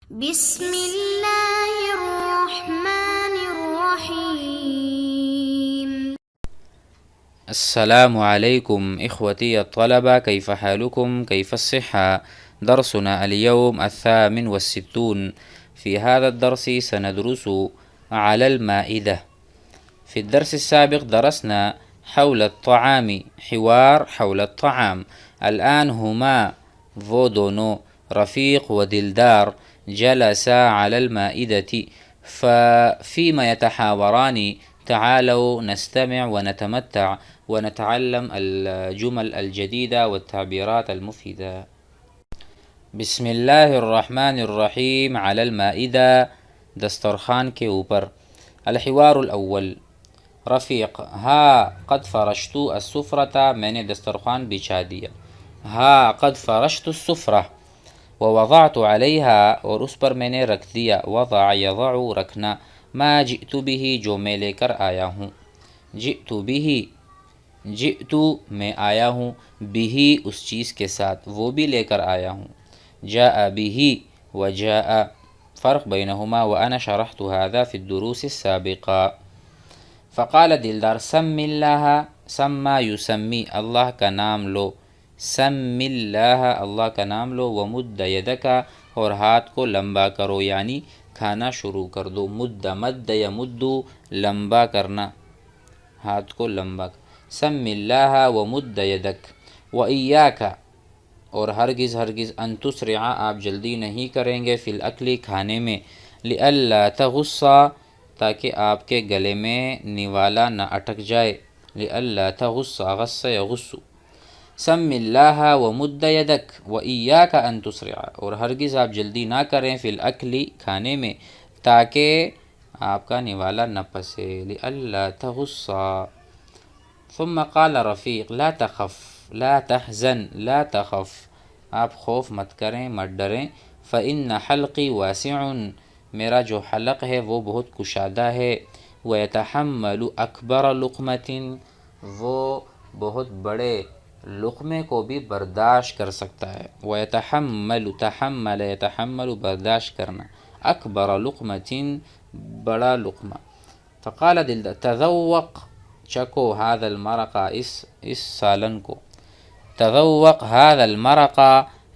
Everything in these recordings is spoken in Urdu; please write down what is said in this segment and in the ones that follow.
بسم الله الرحمن الرحيم. السلام عليكم إخوتي الطلبة، كيف حالكم؟ كيف الصحة؟ درسنا اليوم 68. في هذا الدرس سندرس على المائدة. في الدرس السابق درسنا حول الطعام، حوار حول الطعام. الآن هما وہ دونوں رفیق و دلدار جلسا على المائدة، ففيما يتحاوران تعالوا نستمع ونتمتع ونتعلم الجمل الجديدة والتعبيرات المفيدة. بسم الله الرحمن الرحيم. على المائدة، دسترخوان کے اوپر. الحوار الاول. رفیق: ہا قد فرشت السفرة، میں نے دسترخوان بچھا دیا. ہا قد فرشت السفرة. ووضعت عليها، اور اس پر میں نے رکھ دیا. وضع یضع، رکھنا. ما جئت به، جو میں لے کر آیا ہوں. جئت به، جئت میں آیا ہوں. به اس چیز کے ساتھ، وہ بھی لے کر آیا ہوں. جاء به وجاء، فرق بینہما، وأنا شرحت هذا في الدروس السابقة. فقال دلدار: سم اللہ، سما یسمی، اللہ کا نام لو. سم اللہ، اللہ کا نام لو. ومد یدک، اور ہاتھ کو لمبا کرو، یعنی کھانا شروع کر دو. مد مد یمد، لمبا کرنا، ہاتھ کو لمبا. سم اللہ ومد یدک. وإیاک، اور ہرگز ہرگز، ان تسرع، آپ جلدی نہیں کریں گے. فی الاکل، کھانے میں. لئلا تغص، تاکہ آپ کے گلے میں نوالا نہ اٹک جائے. لئلا تغص، غص یغص. سم اللہ ومد یدک وإیاک ان تسرع، اور ہرگز آپ جلدی نہ کریں. فی الاکل، کھانے میں، تاکہ آپ کا نوالا نہ پسے. لئلا تغص. ثم قال رفیق: لا تخف، لا تحزن، لا تخف، آپ خوف مت کریں، مت ڈریں. فإن حلقی واسع، میرا جو حلق ہے وہ بہت کشادہ ہے. ويتحمل اکبر لقمۃ، وہ بہت بڑے لقمے کو بھی برداشت کر سکتا ہے. ويتحمل، تحمل يتحمل، برداشت کرنا. اکبر لقمۃ، بڑا لقمہ. فقال دلدار: تذوق، چکو. هذا المرق، اس سالن کو. تذوق هذا المرق،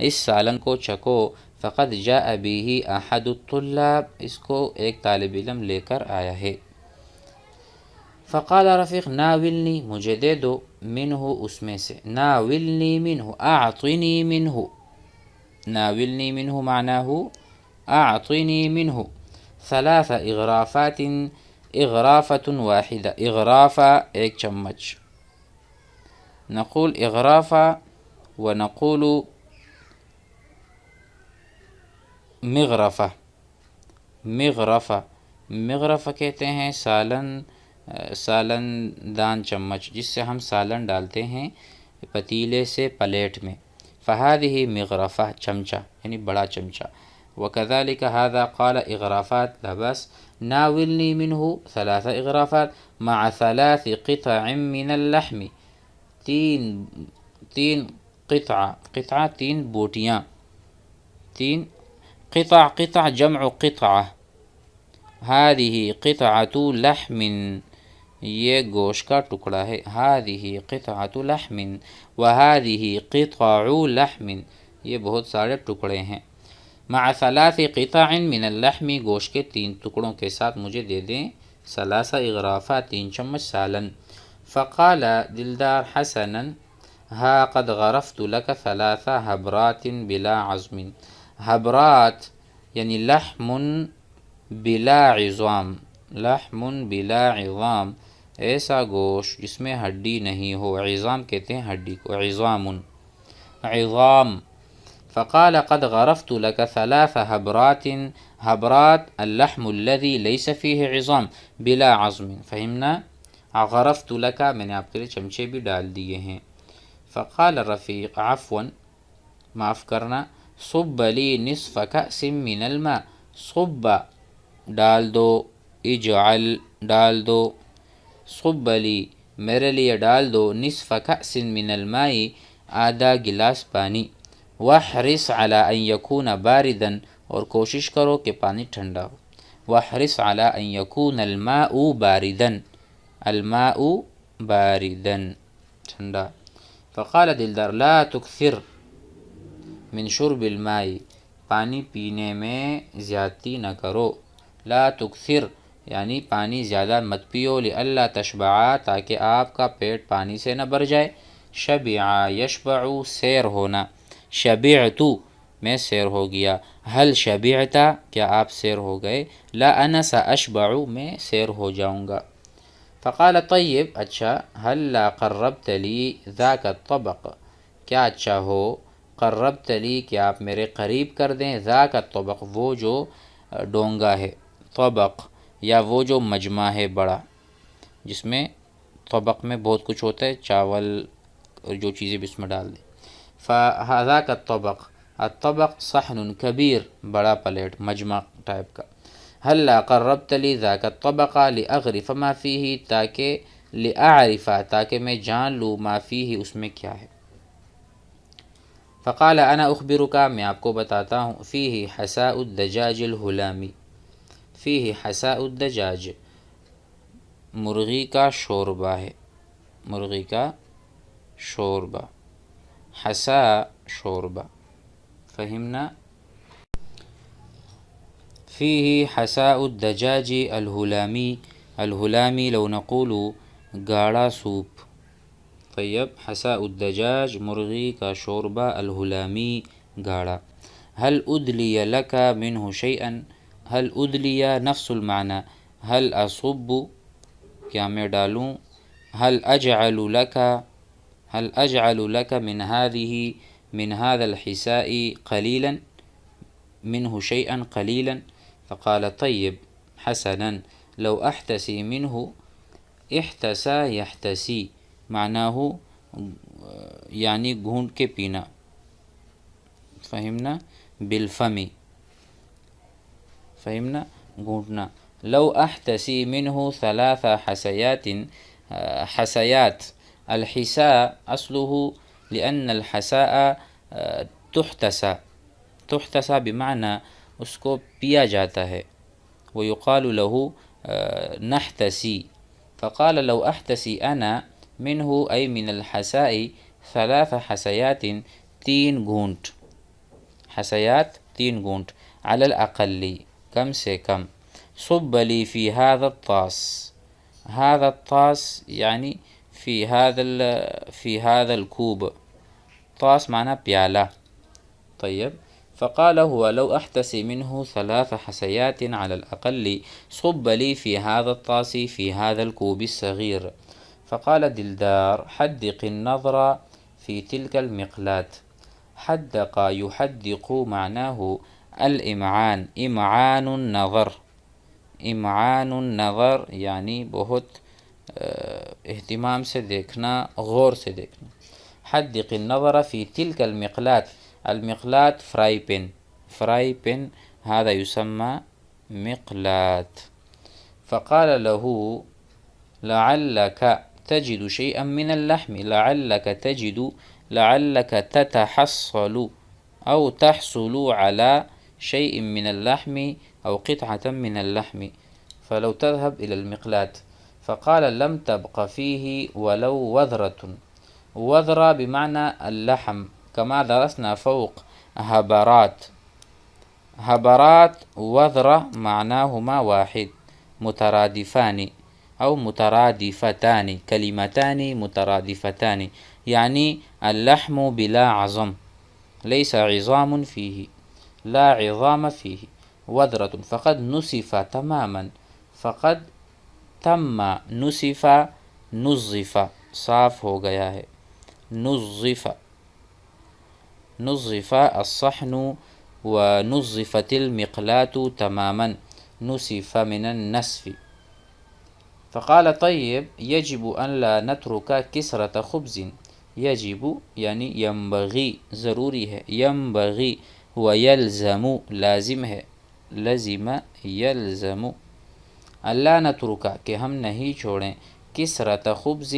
اس سالن کو چکو. فقد جاء به احد الطلاب، اس کو ایک طالب علم لے کر آیا ہے. فقال رفیق: ناولنی، مجھے دے دو. منہ، اس میں سے. ناولنی منہ، اعطنی منہ. ناولنی منہ معناه اعطنی منہ. ثلاث اغرافات، اغرافة واحدة، اغرافہ ایک چمچ. نقول اغرافہ ونقول مغرفہ. مغرفہ، مغرفہ کہتے ہیں سالن دان چمچ، جس سے ہم سالن ڈالتے ہیں پتیلے سے پلیٹ میں. فهذه مغرفہ، چمچہ یعنی بڑا چمچہ. وكذلك هذا قال اغرافات، لا بس. ناولني منه ثلاث اغرافات مع 3 قطع من اللحم، تین قطعہ، قطعہ 3 بوٹیاں. 3 قطع، قطع جمع قطعہ. هذه قطعة لحم، یہ گوشت کا ٹکڑا ہے. هذه قطعة لحم وهذه قطع لحم، یہ بہت سارے ٹکڑے ہیں. مع 3 قطع من اللحم، گوشت کے 3 ٹکڑوں کے ساتھ مجھے دے دیں 3 اغرافہ، 3 چمچ سالن. فقال دلدار: حسنا، ها قد غرفت لك 3 حبرات بلا عظم. حبرات یعنی لحم بلا عظام، لحم بلا عظام، ایسا گوشت جس میں ہڈی نہیں ہو. عظام کہتے ہیں ہڈی کو. عظام، عظام. فقال قد غرفت لك 3 حبرات، حبرات اللحم الذي ليس فيه عظام بلا عظم. فهمنا؟ غرفت لك، میں نے آپ کے لیے چمچے بھی ڈال دیے ہیں. فقال رفیق: عفوا، معاف کرنا. صب لي نصف كأس من الماء. صب، ڈال دو. اجعل، ڈال دو. صب لي، میرے لیے ڈال دو. نصف كأس من الماء، آدھا گلاس پانی. واحرص على ان يكون باردا، اور کوشش کرو کہ پانی ٹھنڈا ہو۔ وَاحْرِصْ عَلَىٰ أَن يَكُونَ الْمَاءُ بَارِدًا، الماء باردن ٹھنڈا۔ فقال دلدار لا تکثر من شرب الماء، پانی پینے میں زیادتی نہ کرو۔ لا تکثر یعنی پانی زیادہ مت پیو، لئلا تشبعا تاکہ آپ کا پیٹ پانی سے نہ بھر جائے۔ شبع یشبع سیر ہونا، شبعت میں سیر ہو گیا۔ هل شبعت کیا آپ سیر ہو گئے؟ لا انا ساشبع میں سیر ہو جاؤں گا۔ فقال طیب اچھا، هلا قربت لی ذاک الطبق، کیا اچھا ہو، قربت لی کہ آپ میرے قریب کر دیں، ذاک الطبق وہ جو ڈونگا ہے، طبق یا وہ جو مجمع ہے بڑا، جس میں طبق میں بہت کچھ ہوتا ہے، چاول اور جو چیزیں بھی اس میں ڈال دیں۔ فذاک الطبق، الطبق صحن کبیر بڑا پلیٹ مجمع ٹائپ کا۔ هلا قربت لی ذاک الطبق لاغرف ما فیہ تاکہ لاعرف تاکہ میں جان لوں ما فیہ اس میں کیا ہے۔ فقال انا اخبرک میں آپ کو بتاتا ہوں، فیہ حساء الدجاج الہلامی، فیہ حساء الدجاج مرغی کا شوربہ ہے، مرغی کا شوربہ، حساء شوربہ، فہمنا؟ فیہ حساء الدجاج الہلامی، الہلامی لو نقول گاڑھا سوپ۔ طیب حساء الدجاج مرغی کا شوربہ، الہلامی گاڑھا۔ هل ادلی لک منہ شیئا، هل ادلی نفس المعنی، هل اصب کیا میں ڈالوں، هل اجعل لک، هل اجعل لک من هذا الحساء قلیلا، منہ شیئا قلیلا۔ فقال طیب حسنا لو احتسی منہ، احتسى یحتسی معناہ یعنی گھونٹ کے پینا، فہمنا؟ بالفم، فہمنا؟ گھونٹنا۔ لو احتسی منہ ثلاث حسیات، حسیات الحساء اصلہ لأن الحساء تحتسى، تحتسى بمعنى اس کو پیا جاتا ہے، ويقال له نحتسی۔ فقال لو احتسی انا منہ ای من الحساء ثلاث حسیات، تین گھونٹ، حسیات تین گھونٹ، علی الاقل کم سے کم، صب لی فی هذا الطاس، هذا الطاس یعنی فی هذا الکوب، طاس معنی پیالہ۔ طیب فقال هو لو احتسی منه ثلاث حسيات على الأقل صب لي في هذا الطاس في هذا الكوب الصغير۔ فقال دلدار حدق النظر في تلك المقلاة، حدق يحدق معناه الامعان، امعان النظر، امعان النظر یعنی بہت اہتمام سے دیکھنا، غور سے دیکھنا۔ حدق النظر في تلك المقلاة، المقلاة فرائی پین، فرائی پین هذا يسمى مقلاة۔ فقال له لعلك تجد شيئا من اللحم، لعلك تجد، لعلك تتحصل أو تحصل على شيء من اللحم أو قطعة من اللحم، فلو تذهب إلى المقلاة۔ فقال لم تبق فيه ولو وذرة، وذرة بمعنى اللحم كما درسنا فوق، هبرات، هبرات وذرة معناهما واحد، مترادفان أو مترادفتان، كلمتان مترادفتان، يعني اللحم بلا عظم، ليس عظام فيه، لا عظام فيه، وذرة فقد نصف تماما، فقد تم نصف، نظف صاف ہو گیا ہے، نظف، نظف الصحن ونظفت المقلاة تماما، نصف من النسف۔ فقال طيب يجب أن لا نترك كسرة خبز، يجب یعنی ينبغي ضروری ہے، ينبغي ويلزم لازم ہے، لزم يلزم، اللہ نترک کہ ہم نہیں چھوڑیں، کسرت خبز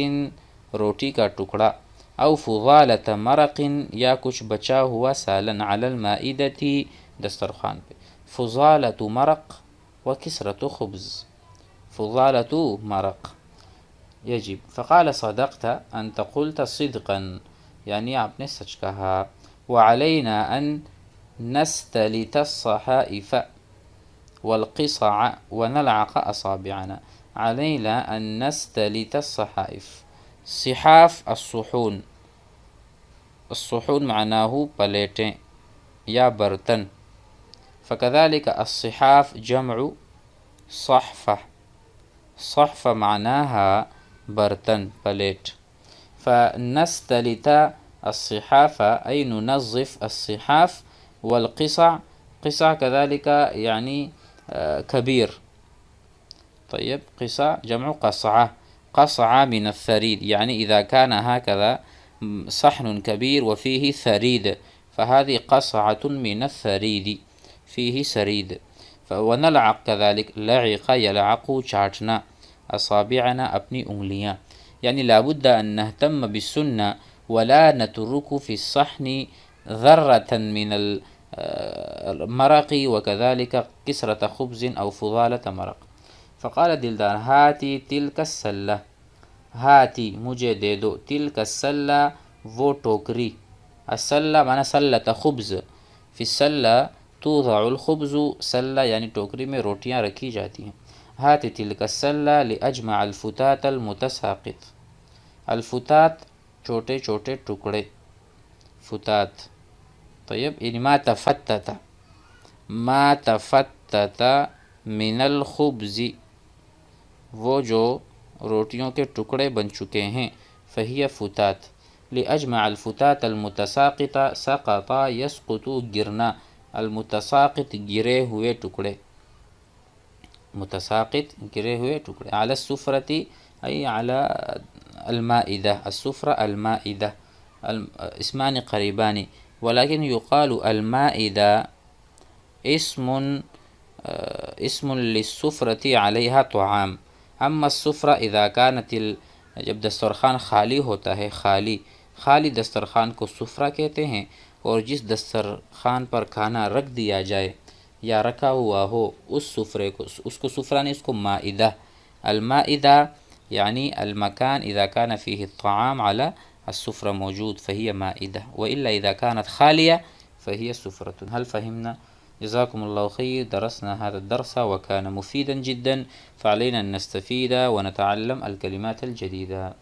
روٹی کا ٹکڑا، او فضالت مرق یا کچھ بچا ہوا سالن، علی المائدتی دسترخوان پہ، فضالة مرق وكسرة خبز، فضالة مرق يجب. فقال صدقت، أنت قلت صدقا، یعنی آپ نے سچ کہا. وعلينا أن نستلت الصحائف والقصع ونلعق أصابعنا. علينا أن نستلت الصحائف. صحاف الصحون، الصحون معناه پلیٹیں یا برتن. فكذلك الصحاف جمع صحفة، صحفة معناها برتن پلیٹ. فنستلت الصحاف أي ننظف الصحاف. والقصع، قصع كذلك يعني كبير. طيب قصع جمع قصعة، قصعة من الثريد، يعني إذا كان هكذا صحن كبير وفيه ثريد فهذه قصعة من الثريد، فيه سريد. ونلعق كذلك، لعق يلعق چاٹنا. أصابعنا اپنی انگلیاں. يعني لابد أن نهتم بالسنة ولا نترك في الصحن ذرة من المرق وكذلك كسرة خبز أو فضالة مرق. فقال دلدار هاتي تلك السلة، هاتي مجھے دے دو، تلك السلة وہ ٹوکری. السلة معنی سلة خبز، في السلة توضع الخبز، سلة یعنی ٹوکری میں روٹیاں رکھی جاتی ہیں. هاتي تلك السلة لأجمع الفتات المتساقط. الفتات چھوٹے چھوٹے ٹکڑے، فتات. طيب یعنی ما تفتت، ما تفتت من الخبز، وہ جو روٹیوں کے ٹکڑے بن چکے ہیں. فہی فتات. لأجمع الفتات المتساقط، سقط يسقط گرنا، المتساقط گرے ہوئے ٹکڑے، متساقط گرے ہوئے ٹکڑے. على السفرة أي على المائدة، السفرة المائدة، اسمان قريبان، ولكن يقال المائدة اسم للسفرة عليها طعام. اما السفرة اذا كانت جب دسترخوان خالی ہوتا ہے، خالی خالی دسترخوان کو سفرہ کہتے ہیں. اور جس دسترخوان پر کھانا رکھ دیا جائے یا رکھا ہوا ہو اس سفرے کو، اس کو سفرہ نہیں، اس کو مائدہ. المائدہ يعني المكان إذا كان فيه الطعام على السفرة موجود فهي مائدة، وإلا إذا كانت خالية فهي سفرة. هل فهمنا؟ جزاكم الله خير. درسنا هذا الدرس وكان مفيدا جدا، فعلينا أن نستفيد ونتعلم الكلمات الجديدة.